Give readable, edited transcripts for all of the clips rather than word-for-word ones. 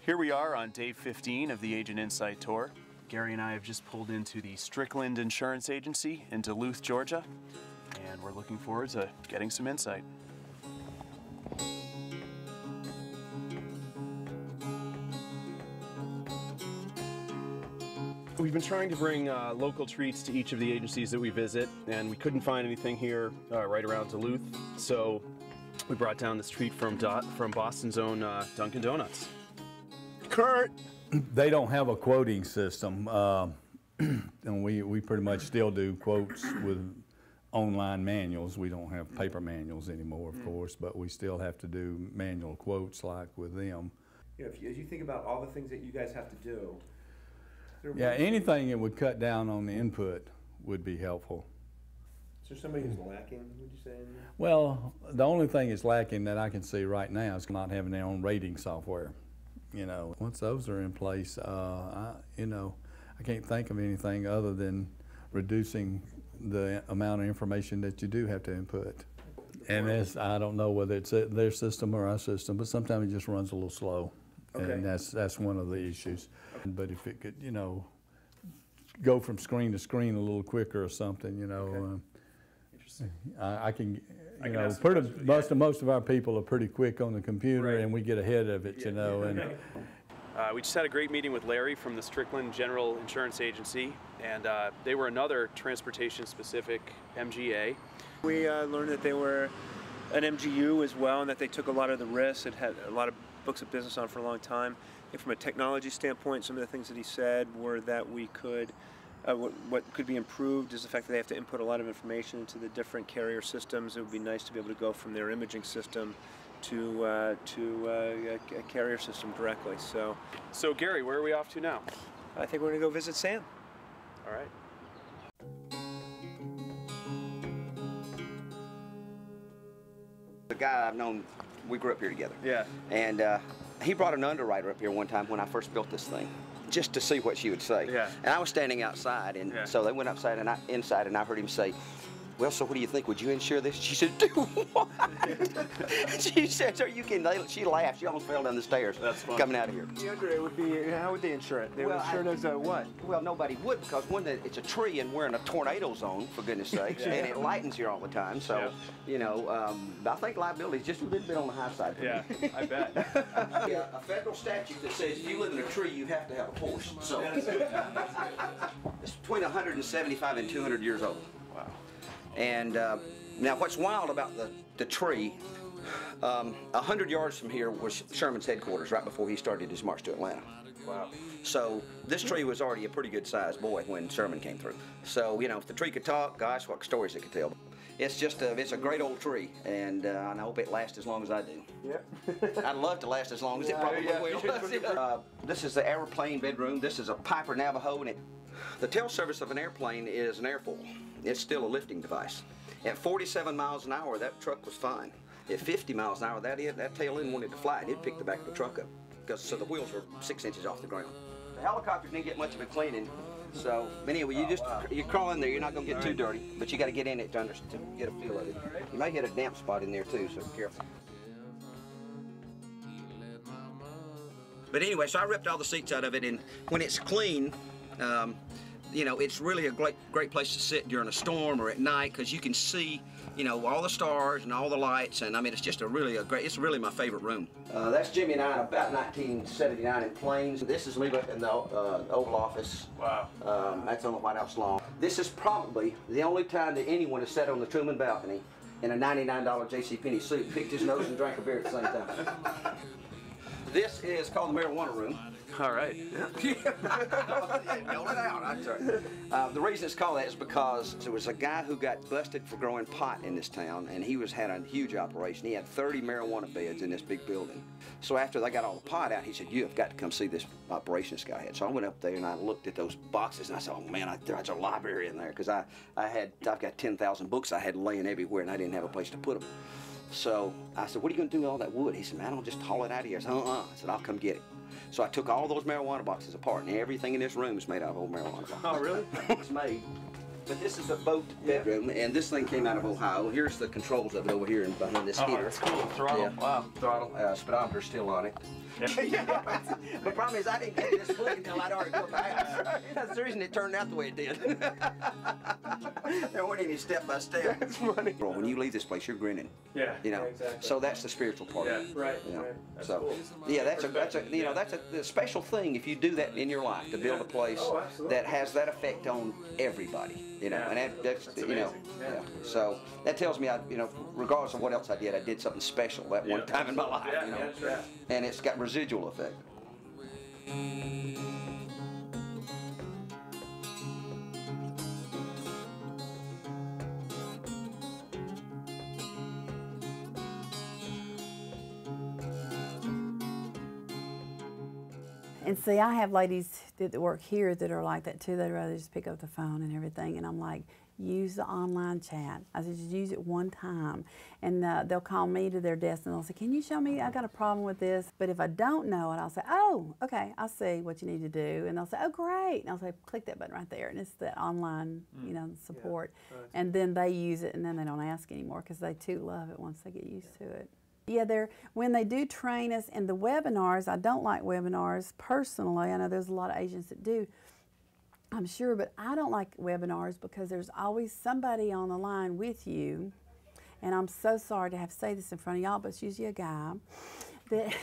Here we are on day 15 of the Agent Insight Tour. Gary and I have just pulled into the Strickland Insurance Agency in Duluth, Georgia, and we're looking forward to getting some insight. We've been trying to bring local treats to each of the agencies that we visit, and we couldn't find anything here right around Duluth, so we brought down this treat from Boston's own Dunkin' Donuts. Kurt! They don't have a quoting system, and we pretty much still do quotes with online manuals. We don't have paper manuals anymore, of course, but we still have to do manual quotes like with them. You know, as you think about all the things that you guys have to do, yeah, anything that would cut down on the input would be helpful. is there somebody who's lacking, would you say? Well, the only thing that's lacking that I can see right now is not having their own rating software. You know, once those are in place, I can't think of anything other than reducing the amount of information that you do have to input. And I don't know whether it's their system or our system, but sometimes it just runs a little slow. Okay. And that's one of the issues. But if it could, go from screen to screen a little quicker or something, Okay. Interesting. I can, most of our people are pretty quick on the computer, right, and we get ahead of it, And we just had a great meeting with Larry from the Strickland General Insurance Agency, and they were another transportation-specific MGA. We learned that they were an MGU as well, and that they took a lot of the risks. It had a lot of books of business on for a long time. And from a technology standpoint, some of the things that he said were that we could, what could be improved is the fact that they have to input a lot of information into the different carrier systems. It would be nice to be able to go from their imaging system to a carrier system directly. So Gary, where are we off to now? I think we're going to go visit Sam. All right. The guy I've known, we grew up here together. Yeah. And he brought an underwriter up here one time when I first built this thing, just to see what she would say. Yeah. And I was standing outside, and so they went inside, and I heard him say, "Well, so what do you think? Would you insure this?" She said, "Do what?" She said, "Are you kidding?" She laughed. She almost fell down the stairs. That's funny. Coming out of here. The underwriter would be, how would they insure it? They would insure it as a what? Well, nobody would, because one, it's a tree and we're in a tornado zone, for goodness sakes, and it lightens here all the time. So, I think liability is just a little bit on the high side. Yeah, I bet. Yeah, a federal statute that says if you live in a tree, you have to have a horse. So it's between 175 and 200 years old. Wow. And now what's wild about the tree, 100 yards from here was Sherman's headquarters right before he started his march to Atlanta. Wow. So this tree was already a pretty good sized boy when Sherman came through. So, if the tree could talk, gosh, what stories it could tell. It's just it's a great old tree, and I hope it lasts as long as I do. Yeah. I'd love to last as long as it probably will. This is the airplane bedroom. This is a Piper Navajo, and the tail service of an airplane is an airfoil. It's still a lifting device. At 47 miles an hour, that truck was fine. At 50 miles an hour, that tail end wanted to fly, and it picked the back of the truck up, so the wheels were 6 inches off the ground. The helicopter didn't get much of a cleaning, so anyway, you crawl in there. You're not going to get too dirty, but you got to get in it to get a feel of it. You may hit a damp spot in there too, so be careful. But anyway, so I ripped all the seats out of it, and when it's clean, it's really a great place to sit during a storm or at night, because you can see, all the stars and all the lights, and I mean, it's just it's really my favorite room. That's Jimmy and I in about 1979 in planes. This is me in the Oval Office. Wow. That's on the White House lawn. This is probably the only time that anyone has sat on the Truman balcony in a $99 JCPenney suit, picked his nose and drank a beer at the same time. This is called the marijuana room. All right. Yell it out. I'm sorry. The reason it's called that is because there was a guy who got busted for growing pot in this town, and he had a huge operation. He had 30 marijuana beds in this big building. So after they got all the pot out, he said, "You have got to come see this operation this guy had." So I went up there and I looked at those boxes, and I said, "Oh man, there's a library in there," because I've got 10,000 books I had laying everywhere, and I didn't have a place to put them. So I said, "What are you going to do with all that wood?" He said, "Man, I'll just haul it out of here." I said, I said, "I'll come get it." So I took all those marijuana boxes apart, and everything in this room is made out of old marijuana boxes. Oh, really? It's made. But this is a boat bedroom, and this thing came out of Ohio. Here's the controls of it over here and behind this heater. That's cool. Throttle. Yeah. Wow. Throttle. Speedometer's still on it. But the problem is I didn't get this book until I'd already built the house. That's the reason it turned out the way it did. There wasn't any step by step. That's funny. When you leave this place, you're grinning. Yeah. You know. Exactly. So that's the spiritual part. Yeah. Of it. Right. You know? Right. That's So cool. yeah, that's a special thing if you do that in your life, to build a place that has that effect on everybody. You know, and that's you know. Yeah. So that tells me regardless of what else I did something special that one time in my life. Yeah, you know. yeah, sure. And it's got residual effect. And see, I have ladies that work here that are like that too. They'd rather just pick up the phone and everything. And I'm like, use the online chat. I said, just use it one time. And they'll call me to their desk and they'll say, can you show me? I got a problem with this. But if I don't know it, I'll say, oh, okay, I see what you need to do. And they'll say, oh, great. And I'll say, click that button right there. And it's that online, support. Yeah. And then they use it and then they don't ask anymore because they too love it once they get used to it. Yeah, when they do train us in the webinars, I don't like webinars personally. I know there's a lot of agents that do, I'm sure, but I don't like webinars because there's always somebody on the line with you, and I'm so sorry to have to say this in front of y'all, but it's usually a guy that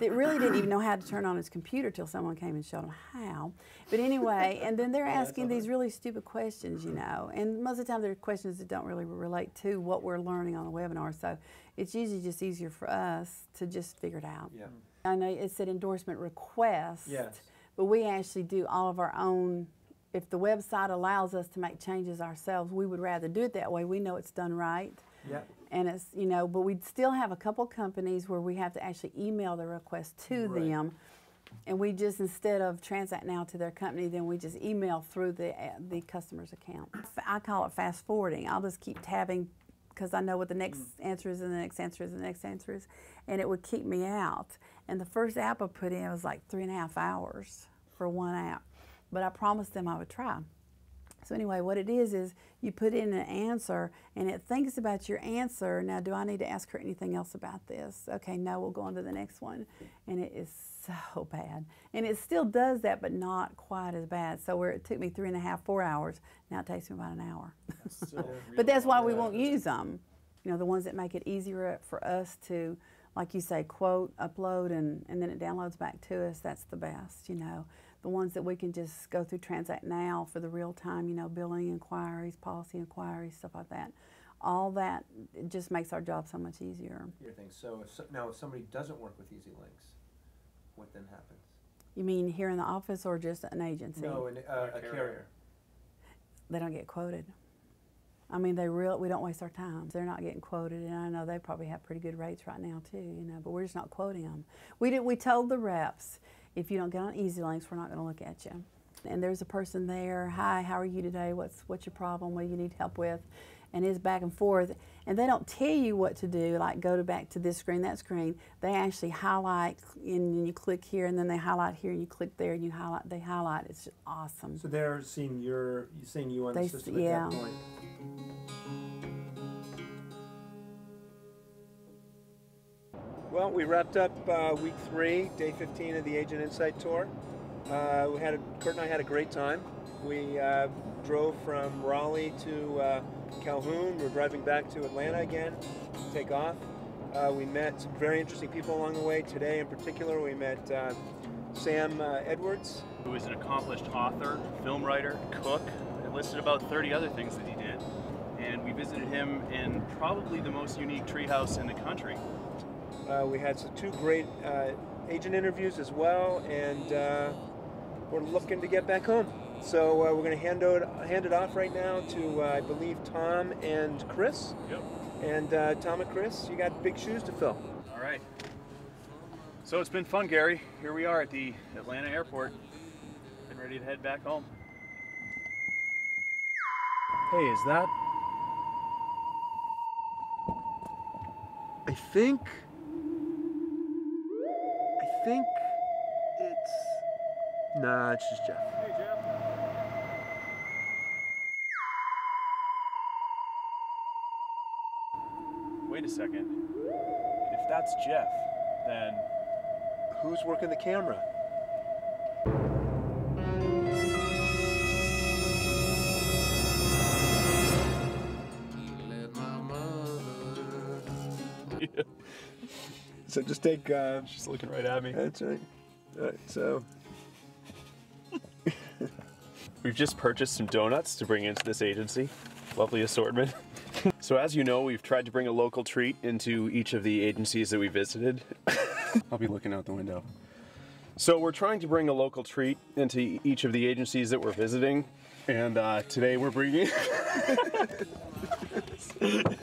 that really didn't even know how to turn on his computer till someone came and showed him how. But anyway, and then they're asking these really stupid questions, and most of the time they're questions that don't really relate to what we're learning on the webinar, so it's usually just easier for us to just figure it out. Yeah. I know it said endorsement request, Yes. but we actually do all of our own. If the website allows us to make changes ourselves, we would rather do it that way. We know it's done right. Yeah. And it's, but we'd still have a couple companies where we have to actually email the request to them. And we just, instead of transact now to their company, then we just email through the customer's account. I call it fast forwarding. I'll just keep tabbing because I know what the next answer is and the next answer is and the next answer is. And it would keep me out. And the first app I put in was like 3.5 hours for one app. But I promised them I would try. So anyway, what it is you put in an answer and it thinks about your answer. Now, do I need to ask her anything else about this? Okay, no, we'll go on to the next one. And it is so bad. And it still does that, but not quite as bad. So where it took me 3.5, 4 hours, now it takes me about an hour. But that's why we won't use them. The ones that make it easier for us to, like you say, quote, upload, and then it downloads back to us, that's the best, The ones that we can just go through Transact Now for the real time, billing inquiries, policy inquiries, stuff like that. All that, it just makes our job so much easier. So if somebody doesn't work with Easy Links, what then happens? You mean here in the office or just an agency? No, a carrier. They don't get quoted. I mean, we don't waste our time. They're not getting quoted, and I know they probably have pretty good rates right now too, but we're just not quoting them. We told the reps, if you don't get on Easy Links, we're not going to look at you. And there's a person there, hi, how are you today? What's your problem? What do you need help with? And it's back and forth. And they don't tell you what to do, like go back to this screen, that screen. They actually highlight, and you click here, and then they highlight here, and you click there, and they highlight. It's just awesome. So they're seeing you on the system at that point. Well, we wrapped up week 3, day 15 of the Agent Insight Tour. Kurt and I had a great time. We drove from Raleigh to Calhoun. We're driving back to Atlanta again, take off. We met some very interesting people along the way. Today in particular, we met Sam Edwards, who is an accomplished author, film writer, cook, and listed about 30 other things that he did. And we visited him in probably the most unique treehouse in the country. We had 2 great agent interviews as well, and we're looking to get back home. So we're going to hand it off right now to, I believe, Tom and Chris. Yep. And Tom and Chris, you got big shoes to fill. All right. So it's been fun, Gary. Here we are at the Atlanta airport, getting ready to head back home. Hey, is that? I think it's... Nah, it's just Jeff. Hey, Jeff. Wait a second. If that's Jeff, then who's working the camera? Yeah. So just take. She's looking right at me. That's right. All right. So We've just purchased some donuts to bring into this agency. Lovely assortment. So as you know, we've tried to bring a local treat into each of the agencies that we visited. I'll be looking out the window. So we're trying to bring a local treat into each of the agencies that we're visiting. And today we're bringing